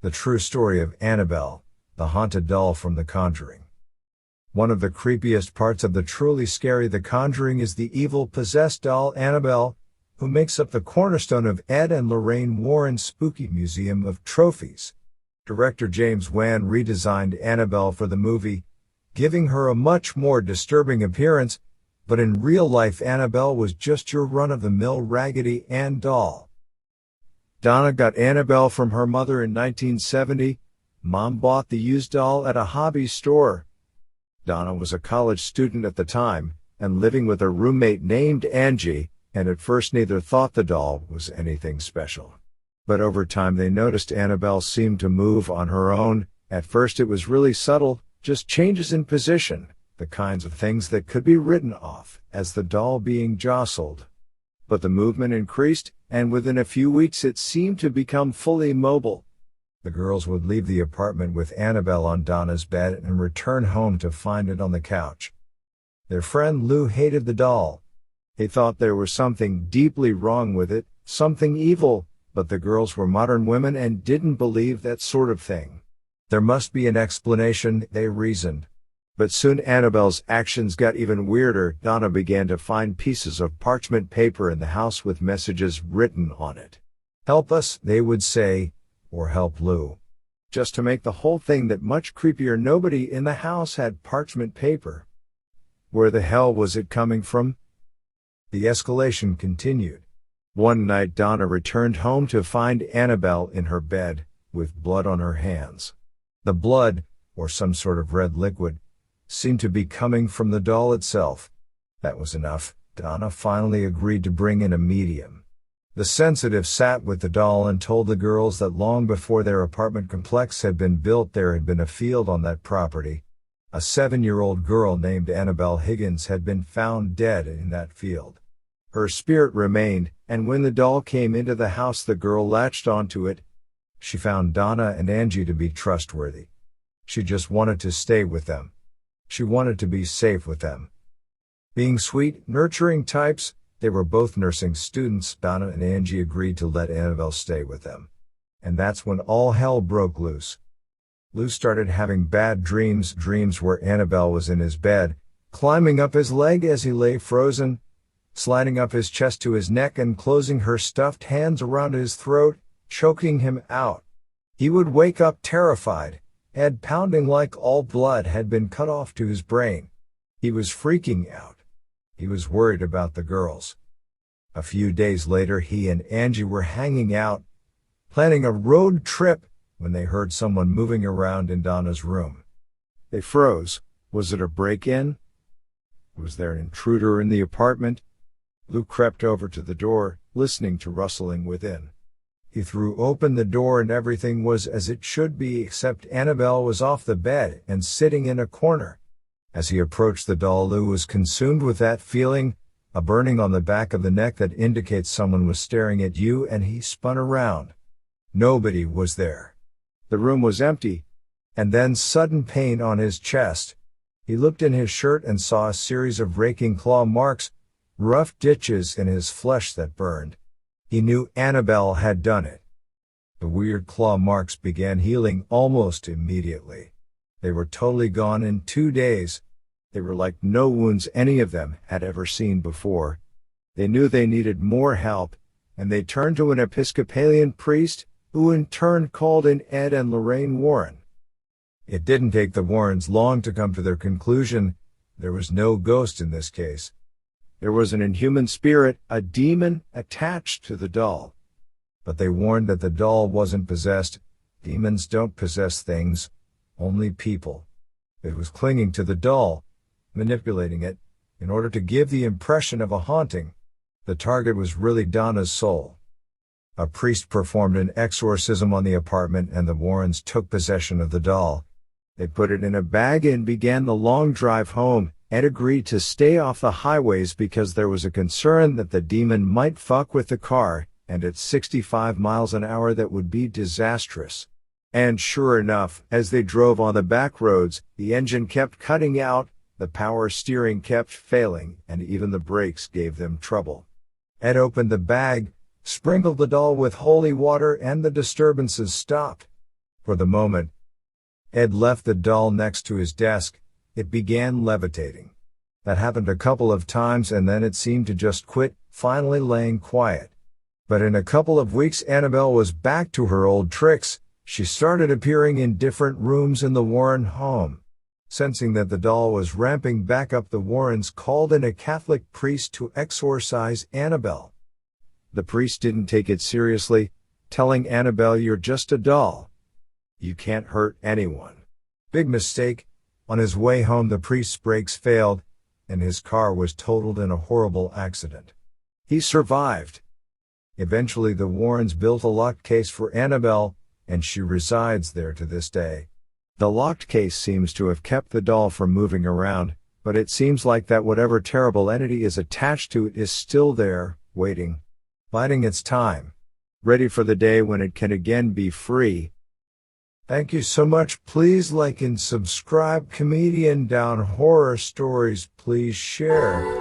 The true story of Annabelle, the haunted doll from The Conjuring. One of the creepiest parts of the truly scary The Conjuring is the evil possessed doll Annabelle, who makes up the cornerstone of Ed and Lorraine Warren's spooky museum of trophies. Director James Wan redesigned Annabelle for the movie, giving her a much more disturbing appearance, but in real life Annabelle was just your run-of-the-mill Raggedy Ann doll. Donna got Annabelle from her mother in 1970. Mom bought the used doll at a hobby store. Donna was a college student at the time, and living with a roommate named Angie, and at first neither thought the doll was anything special. But over time they noticed Annabelle seemed to move on her own. At first it was really subtle, just changes in position, the kinds of things that could be written off as the doll being jostled. But the movement increased, and within a few weeks it seemed to become fully mobile. The girls would leave the apartment with Annabelle on Donna's bed and return home to find it on the couch. Their friend Lou hated the doll. He thought there was something deeply wrong with it, something evil, but the girls were modern women and didn't believe that sort of thing. There must be an explanation, they reasoned. But soon Annabelle's actions got even weirder. Donna began to find pieces of parchment paper in the house with messages written on it. "Help us," they would say, or "Help Lou." Just to make the whole thing that much creepier, nobody in the house had parchment paper. Where the hell was it coming from? The escalation continued. One night Donna returned home to find Annabelle in her bed, with blood on her hands. The blood, or some sort of red liquid, seemed to be coming from the doll itself. That was enough. Donna finally agreed to bring in a medium. The sensitive sat with the doll and told the girls that long before their apartment complex had been built there had been a field on that property. A 7-year-old girl named Annabelle Higgins had been found dead in that field. Her spirit remained, and when the doll came into the house the girl latched onto it. She found Donna and Angie to be trustworthy. She just wanted to stay with them. She wanted to be safe with them. Being sweet, nurturing types, they were both nursing students. Donna and Angie agreed to let Annabelle stay with them. And that's when all hell broke loose. Lou started having bad dreams where Annabelle was in his bed, climbing up his leg as he lay frozen, sliding up his chest to his neck and closing her stuffed hands around his throat, choking him out. He would wake up terrified, head pounding like all blood had been cut off to his brain. He was freaking out. He was worried about the girls. A few days later he and Angie were hanging out, planning a road trip, when they heard someone moving around in Donna's room. They froze. Was it a break-in? Was there an intruder in the apartment? Lou crept over to the door, listening to rustling within. He threw open the door and everything was as it should be, except Annabelle was off the bed and sitting in a corner. As he approached the doll, Lou was consumed with that feeling, a burning on the back of the neck that indicates someone was staring at you, and he spun around. Nobody was there. The room was empty. And then sudden pain on his chest. He looked in his shirt and saw a series of raking claw marks, rough ditches in his flesh that burned. He knew Annabelle had done it. The weird claw marks began healing almost immediately. They were totally gone in 2 days. They were like no wounds any of them had ever seen before. They knew they needed more help, and they turned to an Episcopalian priest, who in turn called in Ed and Lorraine Warren. It didn't take the Warrens long to come to their conclusion. There was no ghost in this case. There was an inhuman spirit, a demon, attached to the doll. But they warned that the doll wasn't possessed. Demons don't possess things, only people. It was clinging to the doll, manipulating it, in order to give the impression of a haunting. The target was really Donna's soul. A priest performed an exorcism on the apartment and the Warrens took possession of the doll. They put it in a bag and began the long drive home. Ed agreed to stay off the highways because there was a concern that the demon might fuck with the car, and at 65 miles an hour that would be disastrous. And sure enough, as they drove on the back roads, the engine kept cutting out, the power steering kept failing, and even the brakes gave them trouble. Ed opened the bag, sprinkled the doll with holy water, and the disturbances stopped. For the moment Ed left the doll next to his desk, it began levitating. That happened a couple of times and then it seemed to just quit, finally laying quiet. But in a couple of weeks Annabelle was back to her old tricks. She started appearing in different rooms in the Warren home. Sensing that the doll was ramping back up, the Warrens called in a Catholic priest to exorcise Annabelle. The priest didn't take it seriously, telling Annabelle, "You're just a doll. You can't hurt anyone." Big mistake. On his way home the priest's brakes failed, and his car was totaled in a horrible accident. He survived. Eventually the Warrens built a locked case for Annabelle, and she resides there to this day. The locked case seems to have kept the doll from moving around, but it seems like that whatever terrible entity is attached to it is still there, waiting, biding its time, ready for the day when it can again be free. Thank you so much. Please like and subscribe. Comedian Down Horror Stories. Please share.